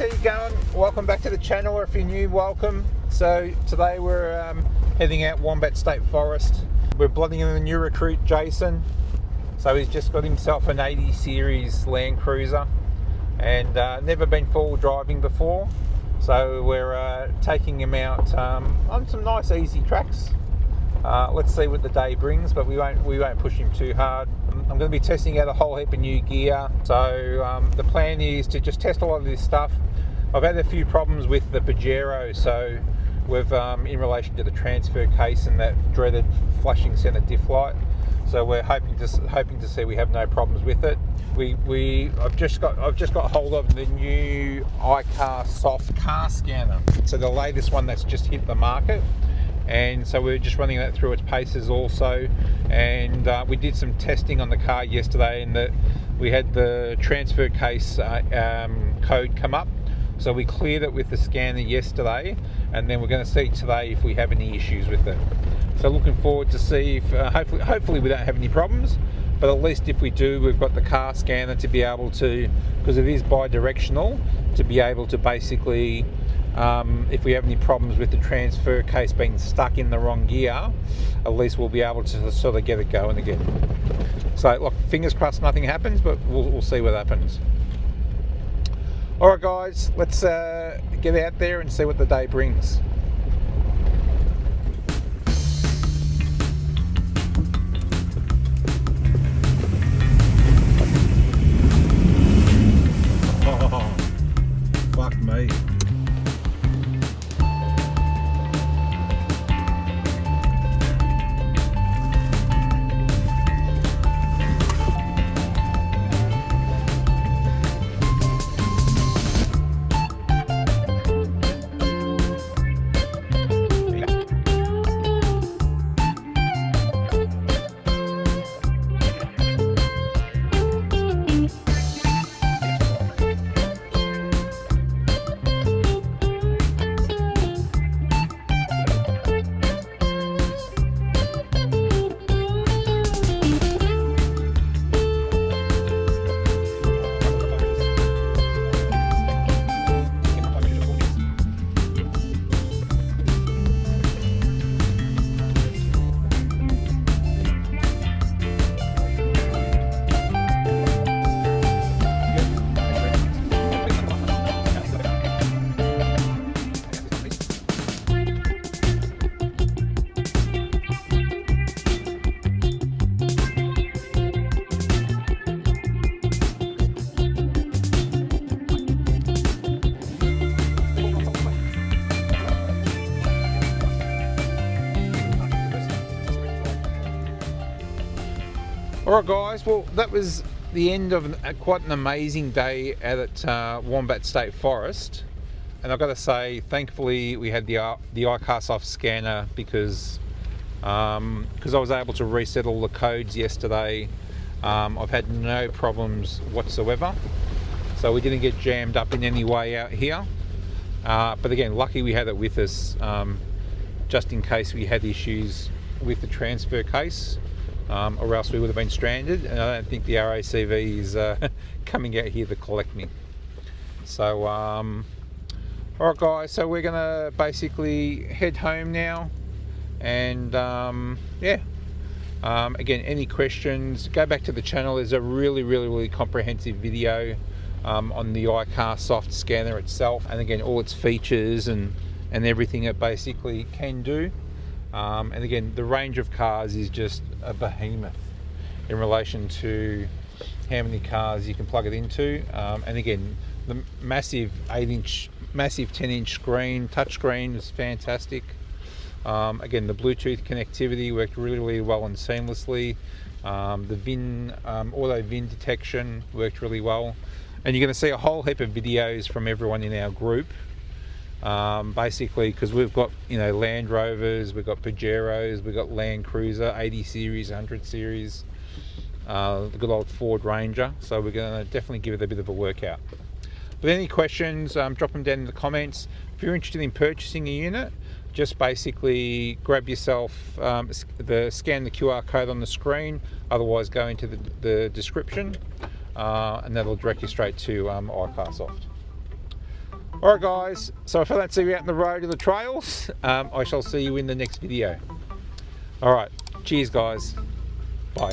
how you going? Welcome back to the channel, or if you're new, welcome. So today we're heading out Wombat State Forest. We're blooding in the new recruit, Jason. So he's just got himself an 80 series Land Cruiser and never been four-wheel driving before. So we're taking him out on some nice easy tracks. Let's see what the day brings, but we won't push him too hard. I'm going to be testing out a whole heap of new gear. So the plan is to just test a lot of this stuff. I've had a few problems with the Pajero, so we've in relation to the transfer case and that dreaded flashing centre diff light. So we're hoping to see we have no problems with it. I've just got hold of the new iCarsoft car scanner. So the latest one that's just hit the market. And so we're just running that through its paces also, and we did some testing on the car yesterday, and we had the transfer case code come up, so we cleared it with the scanner yesterday, and then we're going to see today if we have any issues with it. So looking forward to see if hopefully we don't have any problems, but at least if we do, we've got the car scanner to be able to, because it is bi-directional, to be able to basically if we have any problems with the transfer case being stuck in the wrong gear, at least we'll be able to sort of get it going again. So look, fingers crossed nothing happens, but we'll see what happens. Alright guys, let's get out there and see what the day brings. Oh, fuck me. Alright guys, well that was the end of quite an amazing day out at Wombat State Forest, and I've got to say thankfully we had the iCarsoft scanner because I was able to reset all the codes yesterday. I've had no problems whatsoever, so we didn't get jammed up in any way out here, but again lucky we had it with us just in case we had issues with the transfer case. Or else we would have been stranded, and I don't think the RACV is coming out here to collect me. So alright guys, so we're gonna basically head home now, and yeah, again, any questions, go back to the channel. There's a really comprehensive video on the iCarsoft scanner itself, and again all its features and everything it basically can do. And again, the range of cars is just a behemoth in relation to how many cars you can plug it into. And again, the massive 10-inch screen, touchscreen is fantastic. Again, the Bluetooth connectivity worked really well and seamlessly. The VIN, auto VIN detection worked really well. And you're going to see a whole heap of videos from everyone in our group. Basically because we've got, you know, Land Rovers, we've got Pajeros, we've got Land Cruiser 80 series, 100 series, the good old Ford Ranger, so we're going to definitely give it a bit of a workout. But any questions, drop them down in the comments. If you're interested in purchasing a unit, just basically grab yourself scan the QR code on the screen, otherwise go into the description, and that'll direct you straight to iCarsoft. Alright guys, so if I don't see you out in the road or the trails, I shall see you in the next video. Alright, cheers guys, bye.